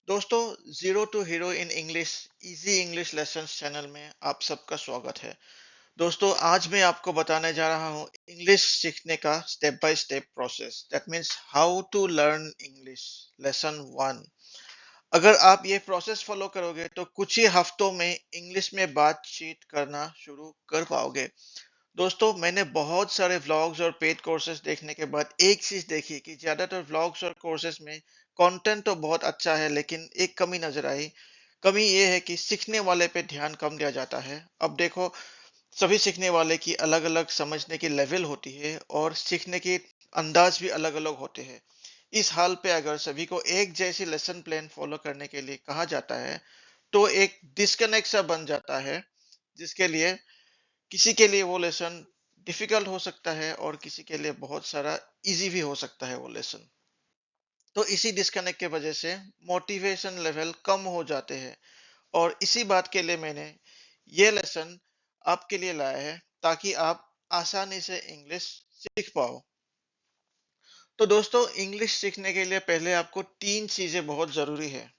दोस्तों, zero to hero in English easy English lessons channel में आप सबका स्वागत है। दोस्तों, आज मैं आपको बताने जा रहा हूँ इंग्लिश सीखने का step by step process. That means how to learn English lesson one. अगर आप ये प्रोसेस फॉलो करोगे तो कुछ ही हफ्तों में इंग्लिश में बातचीत करना शुरू कर पाओगे। दोस्तों, मैंने बहुत सारे व्लॉग्स और पेड कोर्सेज देखने के बाद एक चीज देखी कि ज्यादातर व्लॉग्स और कोर्सेज में कंटेंट तो बहुत अच्छा है, लेकिन एक कमी नजर आई। कमी ये है कि सीखने वाले पे ध्यान कम दिया जाता है। अब देखो, सभी सीखने वाले की अलग अलग समझने की लेवल होती है और सीखने के अंदाज भी अलग अलग होते हैं। इस हाल पे अगर सभी को एक जैसी लेसन प्लान फॉलो करने के लिए कहा जाता है तो एक डिस्कनेक्ट सा बन जाता है, जिसके लिए किसी के लिए वो लेसन डिफिकल्ट हो सकता है और किसी के लिए बहुत सारा इजी भी हो सकता है वो लेसन। तो इसी डिस्कनेक्ट के वजह से मोटिवेशन लेवल कम हो जाते हैं, और इसी बात के लिए मैंने ये लेसन आपके लिए लाया है ताकि आप आसानी से इंग्लिश सीख पाओ। तो दोस्तों, इंग्लिश सीखने के लिए पहले आपको तीन चीजें बहुत जरूरी है।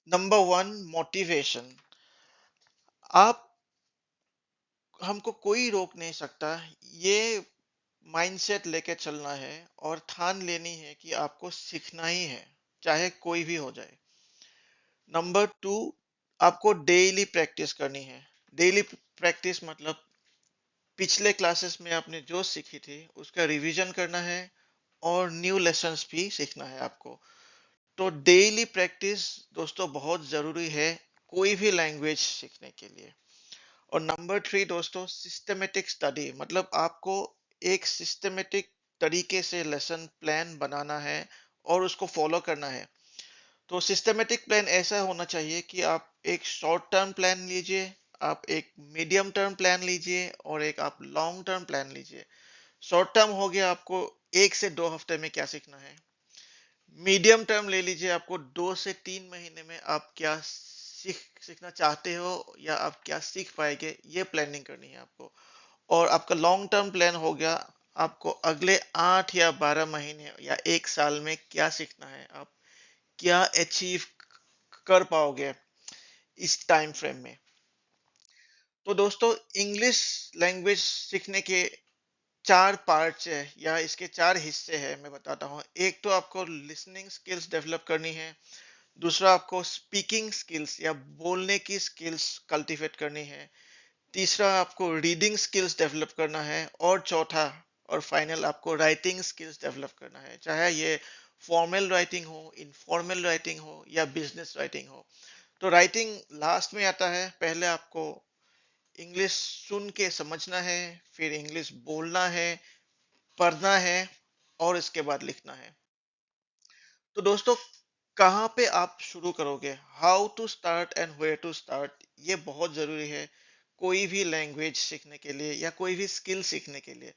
Number one, motivation. आप हमको कोई रोक नहीं सकता। ये माइंडसेट लेके चलना है और ठान लेनी है कि आपको सीखना ही है, चाहे कोई भी हो जाए। नंबर टू, आपको डेली प्रैक्टिस करनी है। डेली प्रैक्टिस मतलब पिछले क्लासेस में आपने जो सीखी थी उसका रिवीजन करना है और न्यू लेसन्स भी सीखना है आपको। तो डेली प्रैक्टिस दोस्तों बहुत जरूरी है कोई भी लैंग्वेज सीखने के लिए। और नंबर थ्री दोस्तों, सिस्टमेटिक स्टडी। मतलब आपको एक सिस्टमेटिक तरीके से लेसन प्लान बनाना है और उसको फॉलो करना है। तो सिस्टमेटिक प्लान ऐसा होना चाहिए कि आप एक शॉर्ट टर्म प्लान लीजिए, आप एक मीडियम टर्म प्लान लीजिए और एक आप लॉन्ग टर्म प्लान लीजिए। शॉर्ट टर्म हो गया आपको 1 से 2 हफ्ते में क्या सीखना है। मीडियम टर्म ले लीजिए, आपको 2 से 3 महीने में आप क्या सीखना चाहते हो या आप क्या सीख पाएंगे, ये प्लानिंग करनी है आपको। और आपका लॉन्ग टर्म प्लान हो गया, आपको अगले 8 या 12 महीने या 1 साल में क्या सीखना है, आप क्या अचीव कर पाओगे इस टाइम फ्रेम में। तो दोस्तों, इंग्लिश लैंग्वेज सीखने के 4 पार्ट्स है या इसके 4 हिस्से हैं, मैं बताता हूँ। एक तो आपको लिसनिंग स्किल्स डेवलप करनी है। दूसरा, आपको स्पीकिंग स्किल्स या बोलने की स्किल्स कल्टीवेट करनी है। तीसरा, आपको रीडिंग स्किल्स डेवलप करना है। और चौथा और फाइनल, आपको राइटिंग स्किल्स डेवलप करना है, चाहे ये फॉर्मल राइटिंग हो, इनफॉर्मल राइटिंग हो या बिजनेस राइटिंग हो। तो राइटिंग लास्ट में आता है। पहले आपको इंग्लिश सुन के समझना है, फिर इंग्लिश बोलना है, पढ़ना है और इसके बाद लिखना है। तो दोस्तों, कहाँ पे आप शुरू करोगे, how to start and where to start, ये बहुत जरूरी है कोई भी लैंग्वेज सीखने के लिए या कोई भी स्किल सीखने के लिए।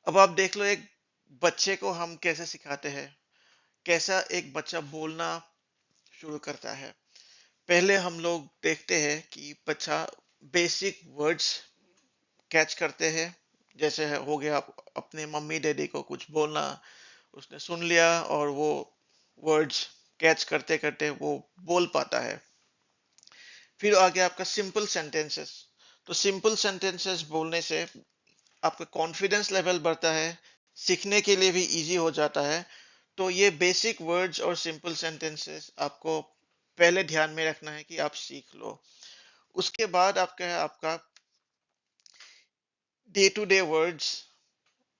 अब आप देख लो, एक बच्चे को हम कैसे सिखाते हैं, कैसा एक बच्चा बोलना शुरू करता है। पहले हम लोग देखते हैं कि बच्चा बेसिक वर्ड्स कैच करते हैं। जैसे हो गया अपने मम्मी डैडी को कुछ बोलना, उसने सुन लिया और वो वर्ड्स कैच करते करते वो बोल पाता है। फिर आगे आपका सिंपल सेंटेंसेस। तो सिंपल सेंटेंसेस बोलने से आपका कॉन्फिडेंस लेवल बढ़ता है, सीखने के लिए भी इजी हो जाता है। तो ये बेसिक वर्ड्स और सिंपल सेंटेंसेस आपको पहले ध्यान में रखना है कि आप सीख लो। उसके बाद आपका है आपका डे टू डे वर्ड्स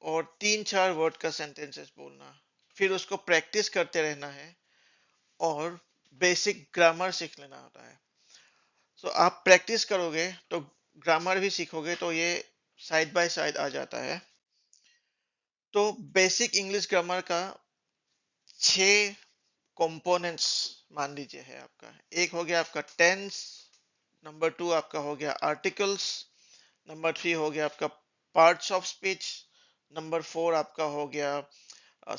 और 3-4 वर्ड का सेंटेंसेस बोलना। फिर उसको प्रैक्टिस करते रहना है और बेसिक ग्रामर सीख लेना होता है। तो आप प्रैक्टिस करोगे तो ग्रामर भी सीखोगे, तो ये साइड बाय साइड आ जाता है। तो बेसिक इंग्लिश ग्रामर का 6 कंपोनेंट्स मान लीजिए है आपका। एक हो गया आपका टेंस, नंबर 2 आपका हो गया आर्टिकल्स, नंबर 3 हो गया आपका पार्ट्स ऑफ स्पीच, नंबर 4 आपका हो गया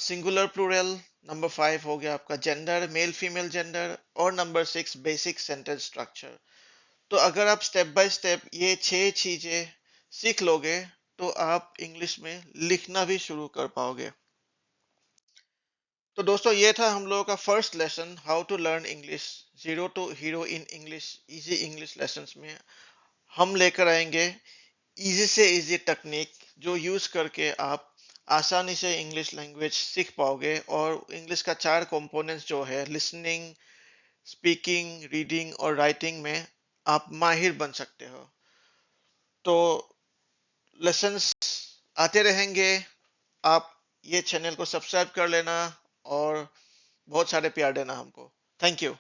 सिंगुलर प्लूरल, नंबर 5 हो गया आपका जेंडर, मेल फीमेल जेंडर, और नंबर 6 बेसिक सेंटेंस स्ट्रक्चर। तो अगर आप स्टेप बाय स्टेप ये 6 चीजें सीख लोगे तो आप इंग्लिश में लिखना भी शुरू कर पाओगे। तो दोस्तों ये था हम लोगों का first lesson, how to learn English, zero to hero in English, easy English lessons में हम लेकर आएंगे इजी से इजी टेक्निक जो यूज करके आप आसानी से इंग्लिश लैंग्वेज सीख पाओगे, और इंग्लिश का चार कंपोनेंट्स जो है लिसनिंग, स्पीकिंग, रीडिंग और राइटिंग में आप माहिर बन सकते हो। तो लेसन्स आते रहेंगे, आप ये चैनल को सब्सक्राइब कर लेना और बहुत सारे प्यार देना हमको। Thank you.